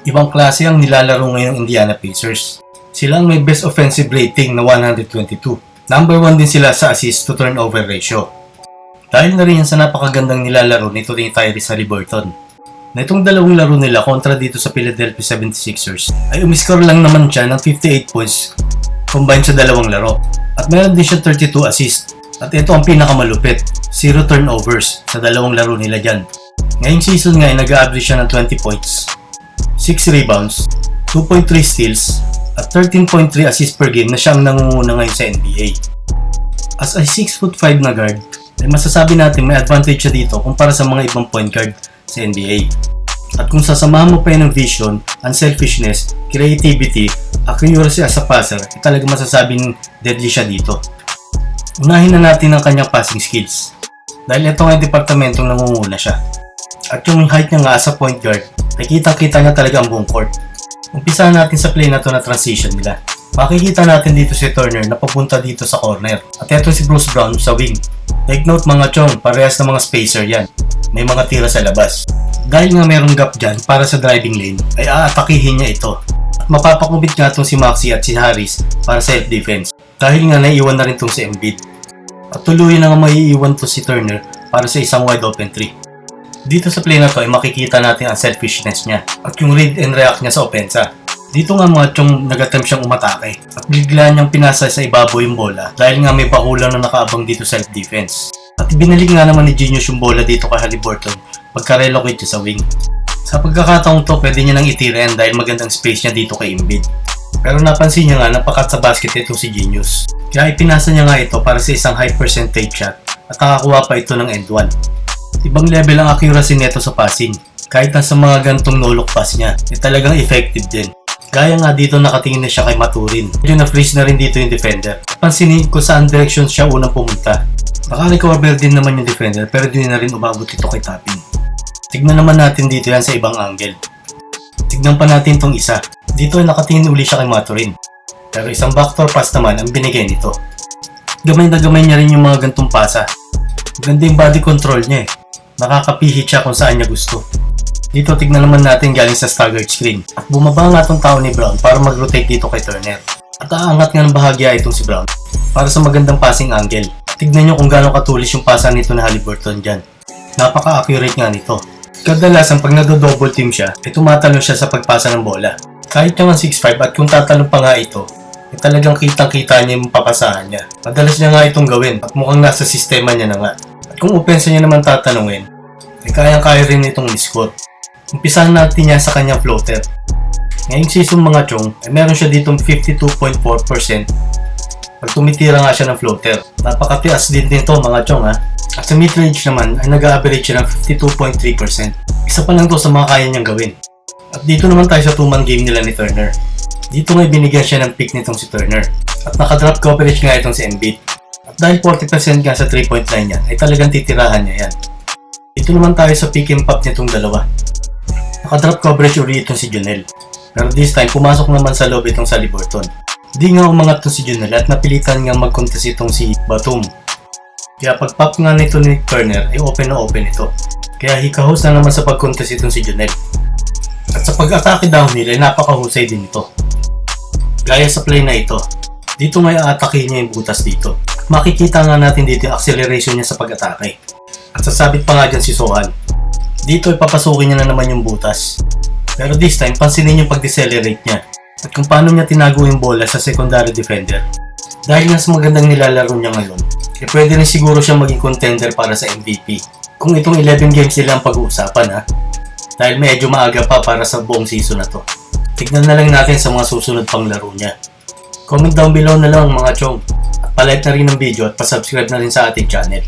Ibang klase ang nilalaro ngayong Indiana Pacers. Sila ang may best offensive rating na 122. Number 1 din sila sa assist to turnover ratio. Dahil na rin yan sa napakagandang nilalaro nito ni Tyrese Haliburton. Na itong dalawang laro nila kontra dito sa Philadelphia 76ers ay umiscore lang naman siya ng 58 points combined sa dalawang laro. At meron din siya 32 assists. At ito ang pinakamalupit, 0 turnovers sa dalawang laro nila dyan. Ngayong season nga ay nag-average siya ng 20 points, 6 rebounds, 2.3 steals, at 13.3 assists per game na siyang nangunguna ngayon sa NBA. As a 6'5" na guard, ay masasabi natin may advantage siya dito kumpara sa mga ibang point guard sa NBA. At kung sasamahan mo pa yun ng vision, unselfishness, creativity, accuracy as a passer, ay talaga masasabing deadly siya dito. Unahin na natin ang kanyang passing skills. Dahil ito nga yung departamentong nangunguna siya. At yung height niya nga as a point guard, ay kitang-kita niya talaga ang buong court. Umpisahan natin sa play na to na transition nila. Makikita natin dito si Turner na papunta dito sa corner. At ito si Bruce Brown sa wing. Take note mga chong, parehas na mga spacer yan. May mga tira sa labas. Dahil nga merong gap dyan para sa driving lane, ay aatakihin niya ito. At mapapakubit nga itong si Maxey at si Harris para self-defense. Dahil nga naiiwan na rin itong si Embiid. At tuluyan na nga maiiwan to si Turner para sa isang wide open 3. Dito sa play na to ay makikita natin ang selfishness niya at yung read and react niya sa opensa. Dito nga mga chong nag-attempt siyang umatake at bigla niyang pinasa sa ibabaw yung bola dahil nga may bakulang na nakaabang dito self-defense. At binalik nga naman ni Genius yung bola dito kay Haliburton pagka-relocate siya sa wing. Sa pagkakataong to pwede niya nang itira yan dahil magandang space niya dito kay Embiid. Pero napansin niya nga napakat sa basket ito si Genius. Kaya ipinasa niya nga ito para sa isang high percentage shot at nakakuha pa ito ng end 1. Ibang level ang accuracy nito sa passing. Kahit na sa mga gantong no-look pass niya, ay talagang effective din. Gaya nga dito nakatingin na siya kay Maturin. Medyo na-freeze na rin dito yung defender. Pansinin ko saan direction siya unang pumunta. Naka-recover din naman yung defender pero di na rin umabot ito kay Toppin. Tignan naman natin dito yan sa ibang angle. Tignan pa natin tong isa. Dito ay nakatingin uli siya kay Maturin. Pero isang backdoor pass naman ang binigay nito. Gamay na gamay niya rin yung mga gantong pasa. Ganda yung body control niya eh. Nakakapihit siya kung saan niya gusto. Dito tignan naman natin galing sa staggered screen. At bumaba nga itong tao ni Brown para mag-rotate dito kay Turner. At aangat nga ng bahagya itong si Brown para sa magandang passing angle. Tignan nyo kung gaano katulis yung pasa nito na Haliburton dyan. Napaka-accurate nga nito. Kadalasan pag nado-double team siya, ay tumatalo siya sa pagpasa ng bola. Kahit yung 6'5" at kung tatalong pa nga ito, ay talagang kitang-kita niya yung papasahan niya. Madalas niya nga itong gawin at mukhang nasa sistema niya na nga. At kung opensa niya naman tatanungin, ay kayang-kaya rin itong misquote. Umpisahan natin niya sa kanyang floater. Ngayong season mga chong, ay meron siya ditong 52.4% pag tumitira nga siya ng floater. Napakatias din nito mga chong ha. At sa mid-range naman ay nag-average siya ng 52.3%. Isa pa lang to sa mga kaya niyang gawin. At dito naman tayo sa 2-man game nila ni Turner. Dito nga binigyan siya ng pick nitong si Turner. At naka-drop coverage nga itong si Embiid. At dahil 40% nga sa 3-point line niya, ay talagang titirahan niya yan. Dito naman tayo sa pick and pop nitong dalawa. Naka-drop coverage uli itong si Jonel. Pero this time, pumasok naman sa loob itong sa Haliburton. Di nga umangat itong si Jonel at napilitan nga mag-contest itong si Batum. Kaya pag pop nga nito ni Turner, ay open na open ito. Kaya hikahos na naman sa pag-contest itong si Jonel. At sa pag-atake down nila, napakahusay din ito. Gaya sa play na ito, dito nga i-atake niya yung butas dito. Makikita nga natin dito yung acceleration niya sa pag-atake. At sasabit pa nga dyan si Sohan. Dito ipapasukin niya na naman yung butas. Pero this time, pansinin yung pag-decelerate niya. At kung paano niya tinago yung bola sa secondary defender. Dahil nga sa magandang nilalaro niya ngayon, eh pwede rin siguro siyang maging contender para sa MVP. Kung itong 11 games nila ang pag-uusapan ha. Dahil medyo maaga pa para sa buong season na to. Tignan na lang natin sa mga susunod pang laro niya. Comment down below na lang mga chong. At palike na rin ng video at pasubscribe na rin sa ating channel.